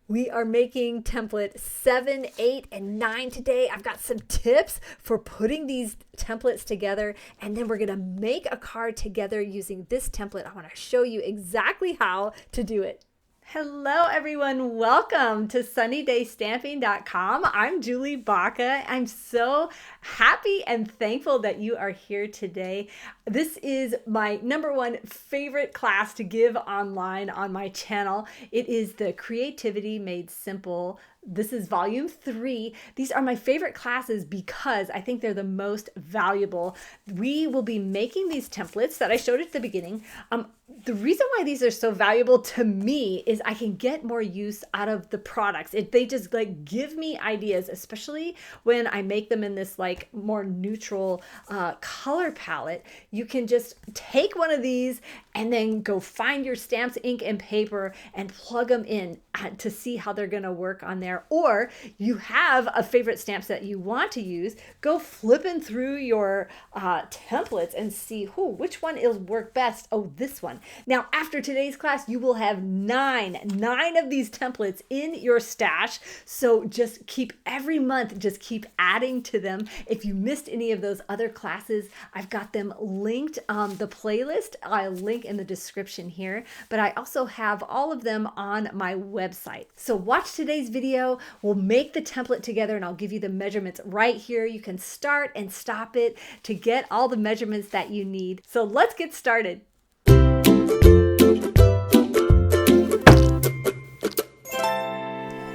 We are making template 7, 8, and 9 today. I've got some tips for putting these templates together, and then we're gonna make a card together using this template. I wanna show you exactly how to do it. Hello everyone, welcome to sunnydaystamping.com. I'm Julie Baca. I'm so happy and thankful that you are here today. This is my #1 favorite class to give online on my channel. It is the Creativity Made Simple. This is volume 3. These are my favorite classes because I think they're the most valuable. We will be making these templates that I showed at the beginning. The reason why these are so valuable to me is I can get more use out of the products. They just like give me ideas, especially when I make them in this like more neutral color palette. You can just take one of these and then go find your stamps, ink, and paper and plug them in to see how they're gonna work on there. Or you have a favorite stamps that you want to use, go flipping through your templates and see which one will work best. Oh, this one. Now, after today's class, you will have nine of these templates in your stash. So just every month, just keep adding to them. If you missed any of those other classes, I've got them linked. The playlist, I'll link in the description here, but I also have all of them on my website. So watch today's video. We'll make the template together and I'll give you the measurements right here. You can start and stop it to get all the measurements that you need. So let's get started.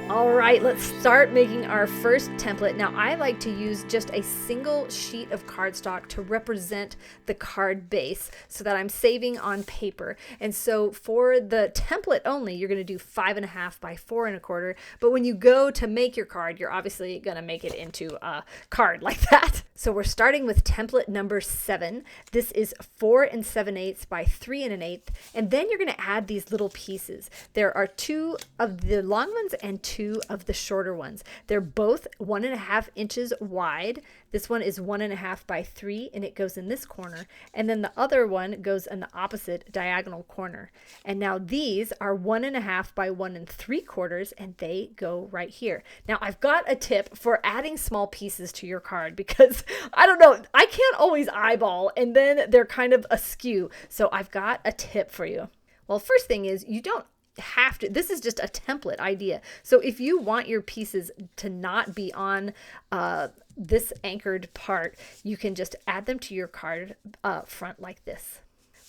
All right, let's start making our first template. Now, I like to use just a single sheet of cardstock to represent the card base so that I'm saving on paper. And so for the template only, you're going to do 5.5 by 4 1/4. But when you go to make your card, you're obviously going to make it into a card like that. So we're starting with template number 7. This is 4 7/8 by 3 1/8. And then you're going to add these little pieces. There are 2 of the long ones and 2 of the shorter ones. They're both 1.5 inches wide. This one is 1.5 by 3 and it goes in this corner. And then the other one goes in the opposite diagonal corner. And now these are 1.5 by 1 3/4 and they go right here. Now I've got a tip for adding small pieces to your card because I don't know, I can't always eyeball and then they're kind of askew. So I've got a tip for you. Well, first thing is you don't have to, this is just a template idea. So if you want your pieces to not be on this anchored part, you can just add them to your card front like this.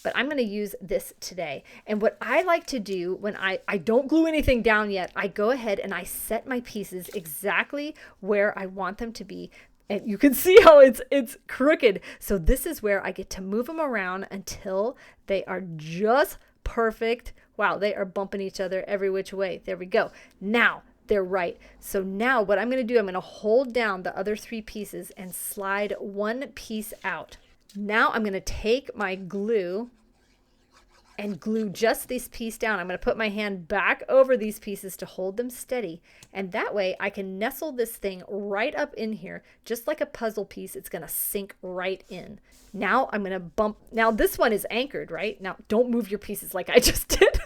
But I'm going to use this today. And what I like to do when I don't glue anything down yet, I go ahead and I set my pieces exactly where I want them to be. And you can see how it's crooked. So this is where I get to move them around until they are just perfect. Wow, they are bumping each other every which way. There we go. Now they're right. So now what I'm going to do, I'm going to hold down the other 3 pieces and slide one piece out. Now I'm going to take my glue and glue just this piece down. I'm going to put my hand back over these pieces to hold them steady. And that way I can nestle this thing right up in here, just like a puzzle piece. It's going to sink right in. Now I'm going to bump. Now this one is anchored, right? Now don't move your pieces like I just did.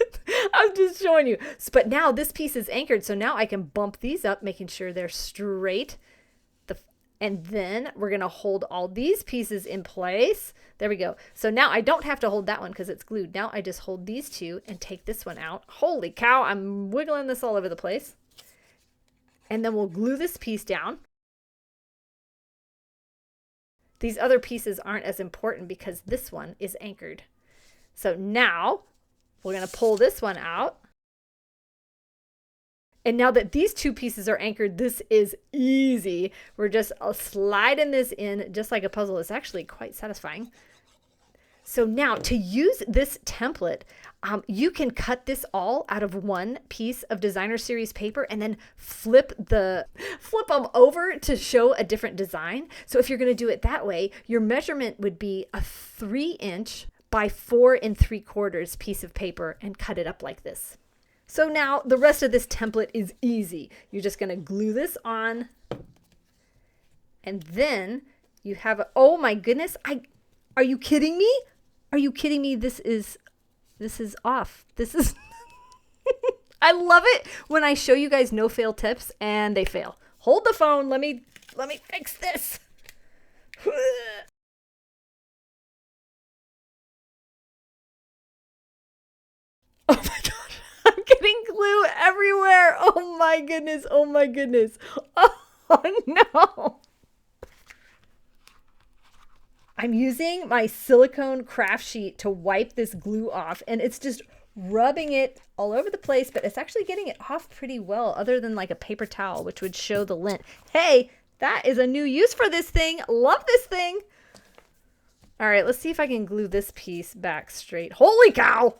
I'm just showing you. But now this piece is anchored. So now I can bump these up, making sure they're straight. And then we're going to hold all these pieces in place. There we go. So now I don't have to hold that one because it's glued. Now I just hold these 2 and take this one out. Holy cow, I'm wiggling this all over the place. And then we'll glue this piece down. These other pieces aren't as important because this one is anchored. So now we're going to pull this one out. And now that these 2 pieces are anchored, this is easy. We're just sliding this in just like a puzzle. It's actually quite satisfying. So now to use this template, you can cut this all out of one piece of designer series paper and then flip them over to show a different design. So if you're going to do it that way, your measurement would be a 3-inch by 4 3/4 piece of paper and cut it up like this. So now the rest of this template is easy. You're just going to glue this on. And then you have, oh my goodness, are you kidding me? Are you kidding me? This is off. This is, I love it when I show you guys no fail tips and they fail. Hold the phone. Let me fix this. Oh my god. I'm getting glue everywhere. Oh my goodness. Oh my goodness. Oh no. I'm using my silicone craft sheet to wipe this glue off, and it's just rubbing it all over the place, but it's actually getting it off pretty well, other than like a paper towel, which would show the lint. Hey, that is a new use for this thing. Love this thing. All right, let's see if I can glue this piece back straight. Holy cow.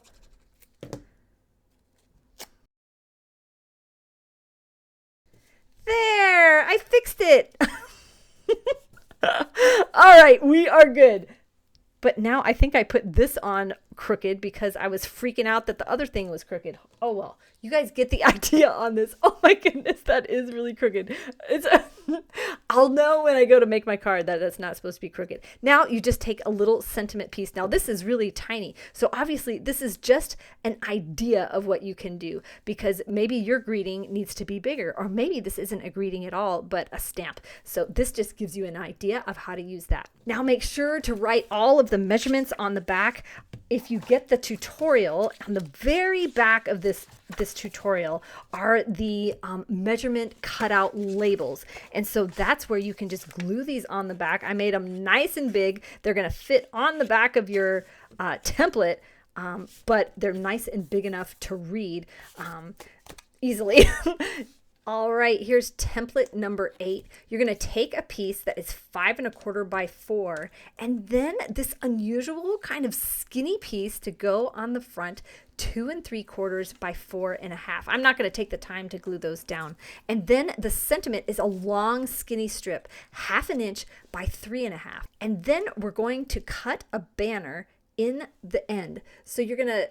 There, I fixed it. All right, we are good. But now I think I put this on crooked because I was freaking out that the other thing was crooked. Oh, well, you guys get the idea on this. Oh my goodness, that is really crooked. I'll know when I go to make my card that it's not supposed to be crooked. Now you just take a little sentiment piece. Now this is really tiny. So obviously this is just an idea of what you can do, because maybe your greeting needs to be bigger, or maybe this isn't a greeting at all, but a stamp. So this just gives you an idea of how to use that. Now make sure to write all of the measurements on the back. If you get the tutorial, on the very back of this tutorial are the measurement cutout labels. And so that's where you can just glue these on the back. I made them nice and big. They're going to fit on the back of your template, but they're nice and big enough to read easily. All right, here's template number 8. You're going to take a piece that is 5 1/4 by 4, and then this unusual kind of skinny piece to go on the front, 2 3/4 by 4 1/2. I'm not going to take the time to glue those down. And then the sentiment is a long skinny strip, 1/2 inch by 3 1/2. And then we're going to cut a banner in the end. So you're going to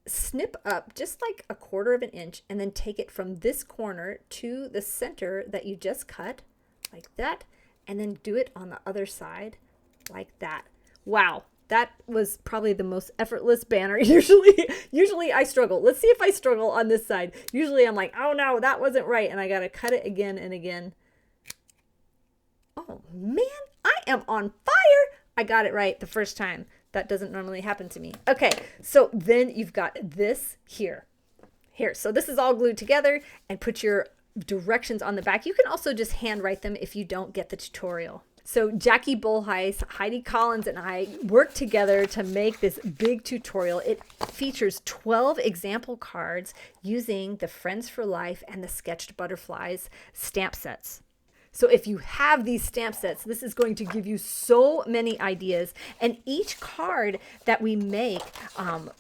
snip up just like 1/4 inch and then take it from this corner to the center that you just cut, like that, and then do it on the other side like that. Wow, that was probably the most effortless banner. Usually I struggle. Let's see if I struggle on this side. Usually I'm like, oh no, that wasn't right, and I gotta cut it again and again. Oh man, I am on fire. I got it right the first time. That doesn't normally happen to me. Okay, so then you've got this here. So this is all glued together, and put your directions on the back. You can also just handwrite them if you don't get the tutorial. So Jackie Bullheis, Heidi Collins, and I worked together to make this big tutorial. It features 12 example cards using the Friends for Life and the Sketched Butterflies stamp sets. So if you have these stamp sets, this is going to give you so many ideas. And each card that we make,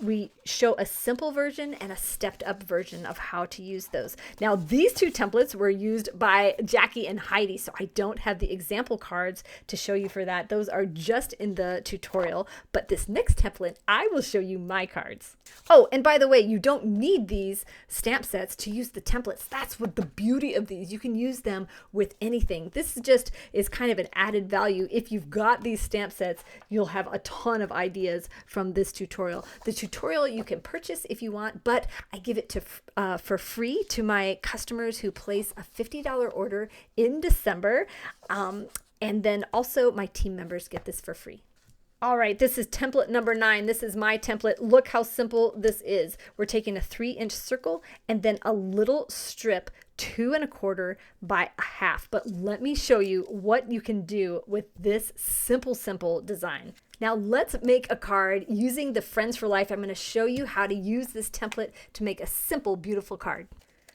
we show a simple version and a stepped up version of how to use those. Now, these two templates were used by Jackie and Heidi, so I don't have the example cards to show you for that. Those are just in the tutorial. But this next template, I will show you my cards. Oh, and by the way, you don't need these stamp sets to use the templates. That's what the beauty of these. You can use them with anything. This just is kind of an added value. If you've got these stamp sets, you'll have a ton of ideas from this tutorial. The tutorial you can purchase if you want, but I give it to for free to my customers who place a $50 order in December. And then also my team members get this for free. All right, this is template number 9. This is my template. Look how simple this is. We're taking a 3-inch circle and then a little strip, 2 1/4 by 1/2. But let me show you what you can do with this simple design. Now let's make a card using the Friends for Life. I'm going to show you how to use this template to make a simple, beautiful card.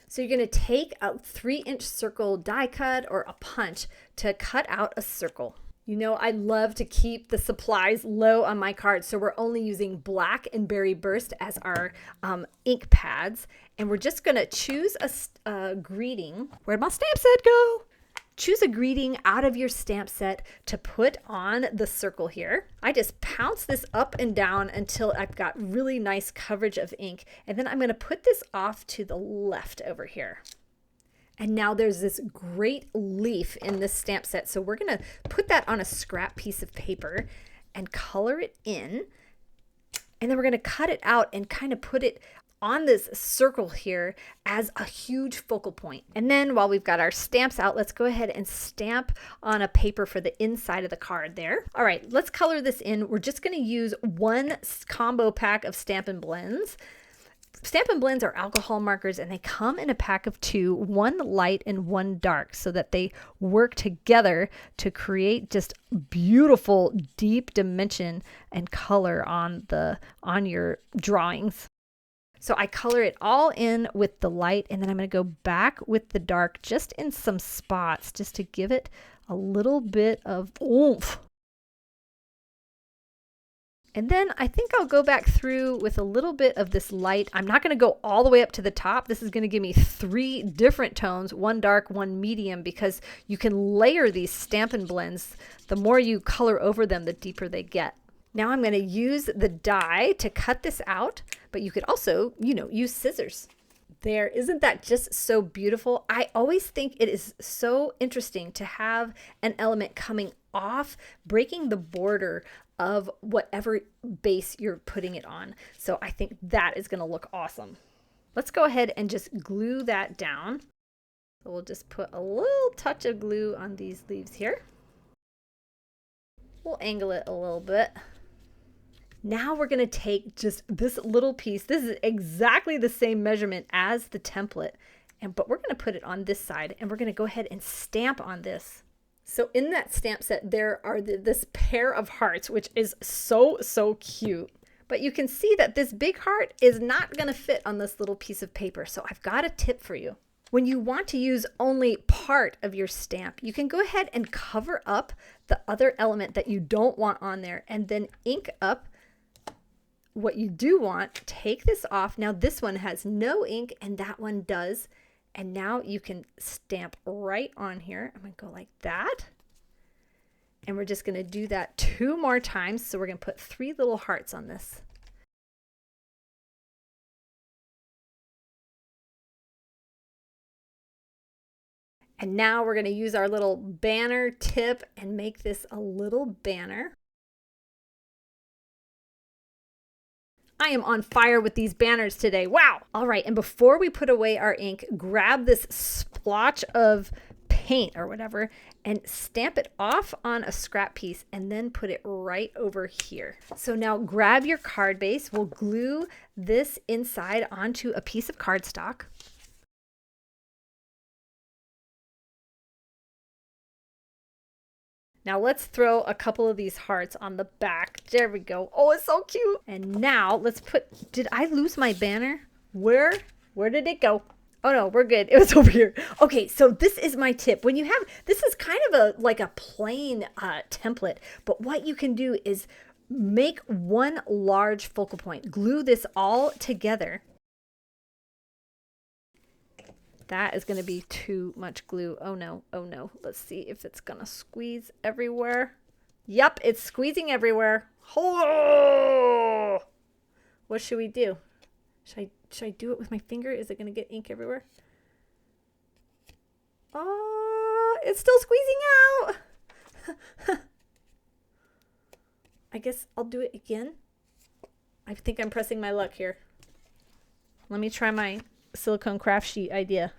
So you're going to take a 3-inch circle die cut or a punch to cut out a circle. You know, I love to keep the supplies low on my cards, so we're only using black and Berry Burst as our ink pads. And we're just going to choose a greeting. Where'd my stamp set go? Choose a greeting out of your stamp set to put on the circle here. I just pounce this up and down until I've got really nice coverage of ink. And then I'm going to put this off to the left over here. And now there's this great leaf in this stamp set. So we're going to put that on a scrap piece of paper and color it in. And then we're going to cut it out and kind of put it on this circle here as a huge focal point. And then while we've got our stamps out, let's go ahead and stamp on a paper for the inside of the card there. All right, let's color this in. We're just going to use one combo pack of Stampin' Blends. Stampin' Blends are alcohol markers, and they come in a pack of 2, one light and one dark, so that they work together to create just beautiful deep dimension and color on your drawings. So I color it all in with the light, and then I'm going to go back with the dark just in some spots just to give it a little bit of oomph. And then I think I'll go back through with a little bit of this light. I'm not going to go all the way up to the top. This is going to give me 3 different tones, one dark, one medium, because you can layer these Stampin' Blends. The more you color over them, the deeper they get. Now I'm going to use the die to cut this out, but you could also, use scissors. There, isn't that just so beautiful? I always think it is so interesting to have an element coming off, breaking the border of whatever base you're putting it on. So I think that is going to look awesome. Let's go ahead and just glue that down. So we'll just put a little touch of glue on these leaves here. We'll angle it a little bit. Now we're going to take just this little piece. This is exactly the same measurement as the template, but we're going to put it on this side, and we're going to go ahead and stamp on this. So in that stamp set, there are this pair of hearts, which is so, so cute. But you can see that this big heart is not going to fit on this little piece of paper. So I've got a tip for you. When you want to use only part of your stamp, you can go ahead and cover up the other element that you don't want on there, and then ink up what you do want. Take this off. Now this one has no ink and that one does. And now you can stamp right on here. I'm going to go like that. And we're just going to do that 2 more times. So we're going to put 3 little hearts on this. And now we're going to use our little banner tip and make this a little banner. I am on fire with these banners today. Wow. All right. And before we put away our ink, grab this splotch of paint or whatever and stamp it off on a scrap piece and then put it right over here. So now grab your card base. We'll glue this inside onto a piece of cardstock. Now let's throw a couple of these hearts on the back. There we go. Oh, it's so cute. And now let's put, did I lose my banner? Where did it go? Oh no, we're good. It was over here. Okay, so this is my tip. When you have, this is kind of like a plain template, but what you can do is make one large focal point. Glue this all together. That is going to be too much glue. Oh no, oh no. Let's see if it's going to squeeze everywhere. Yep, it's squeezing everywhere. Oh! What should we do? Should I do it with my finger? Is it going to get ink everywhere? Oh, it's still squeezing out. I guess I'll do it again. I think I'm pressing my luck here. Let me try my silicone craft sheet idea.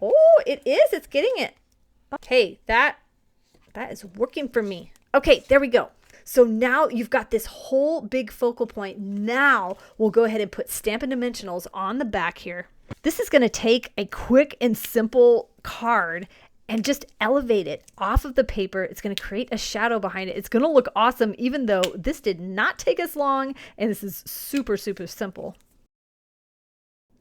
Oh, it is. It's getting it. Okay, that is working for me. Okay, there we go. So now you've got this whole big focal point. Now we'll go ahead and put Stampin' Dimensionals on the back here. This is going to take a quick and simple card and just elevate it off of the paper. It's going to create a shadow behind it. It's going to look awesome, even though this did not take us long, and this is super, super simple.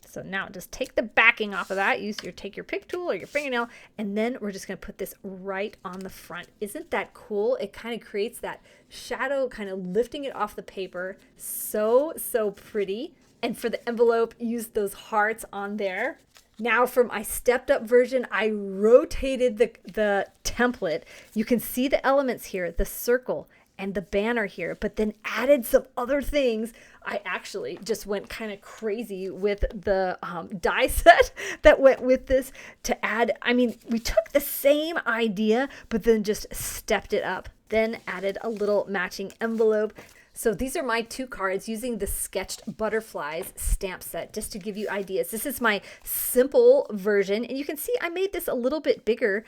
So now just take the backing off of that. Take your pick tool or your fingernail, and then we're just going to put this right on the front. Isn't that cool? It kind of creates that shadow, kind of lifting it off the paper. So, so pretty. And for the envelope, use those hearts on there. Now for my stepped up version, I rotated the template. You can see the elements here, the circle and the banner here, but then added some other things. I actually just went kind of crazy with the die set that went with this to add. I mean, we took the same idea, but then just stepped it up. Then added a little matching envelope. So these are my 2 cards using the Sketched Butterflies stamp set, just to give you ideas. This is my simple version, and you can see I made this a little bit bigger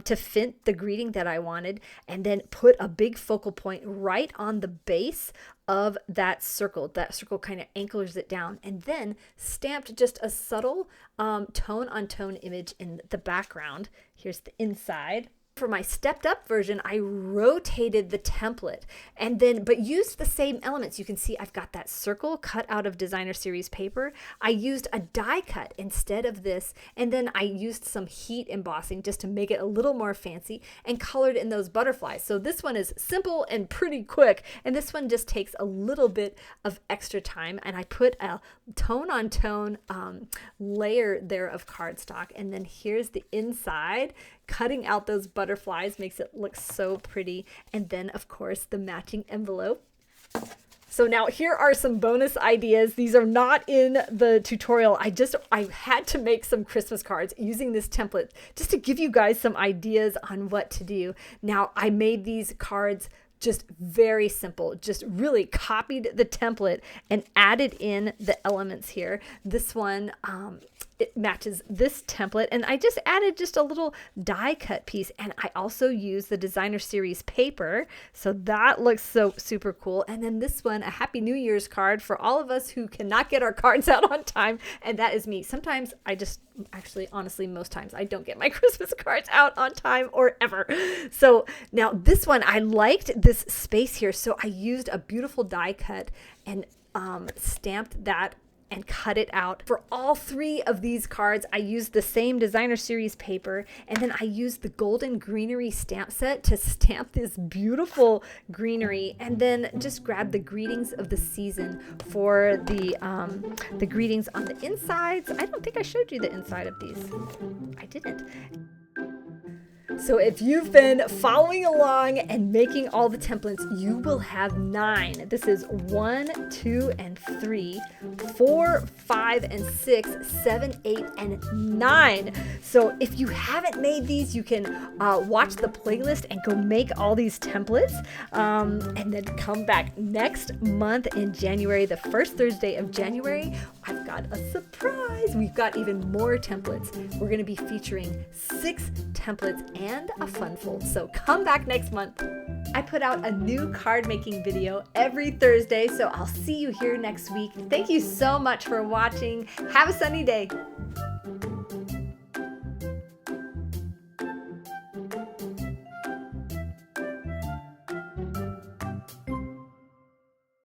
to fit the greeting that I wanted, and then put a big focal point right on the base of that circle. That circle kind of anchors it down, and then stamped just a subtle tone on tone image in the background. Here's the inside. For my stepped up version, I rotated the template and then, but used the same elements. You can see I've got that circle cut out of Designer Series paper. I used a die cut instead of this, and then I used some heat embossing just to make it a little more fancy, and colored in those butterflies. So this one is simple and pretty quick, and this one just takes a little bit of extra time, and I put a tone on tone layer there of cardstock, and then here's the inside. Cutting out those butterflies makes it look so pretty. And then, of course, the matching envelope. So now here are some bonus ideas. These are not in the tutorial. I had to make some Christmas cards using this template just to give you guys some ideas on what to do. Now, I made these cards just very simple, just really copied the template and added in the elements here. This one, it matches this template, and I just added just a little die cut piece, and I also used the Designer Series paper, so that looks so super cool. And then this one, a Happy New Year's card for all of us who cannot get our cards out on time, and that is me. Sometimes honestly, most times I don't get my Christmas cards out on time or ever. So now this one, I liked this space here, so I used a beautiful die cut and stamped that and cut it out. For all 3 of these cards, I used the same Designer Series paper, and then I used the Golden Greenery stamp set to stamp this beautiful greenery, and then just grab the greetings of the season for the greetings on the insides. I don't think I showed you the inside of these. I didn't. So if you've been following along and making all the templates, you will have 9. This is 1, 2, and 3, 4, 5, and 6, 7, 8, and 9. So if you haven't made these, you can watch the playlist and go make all these templates, and then come back next month in January, the first Thursday of January. I've got a surprise. We've got even more templates. We're going to be featuring 6 templates and a fun fold. So come back next month. I put out a new card making video every Thursday, so I'll see you here next week. Thank you so much for watching. Have a sunny day.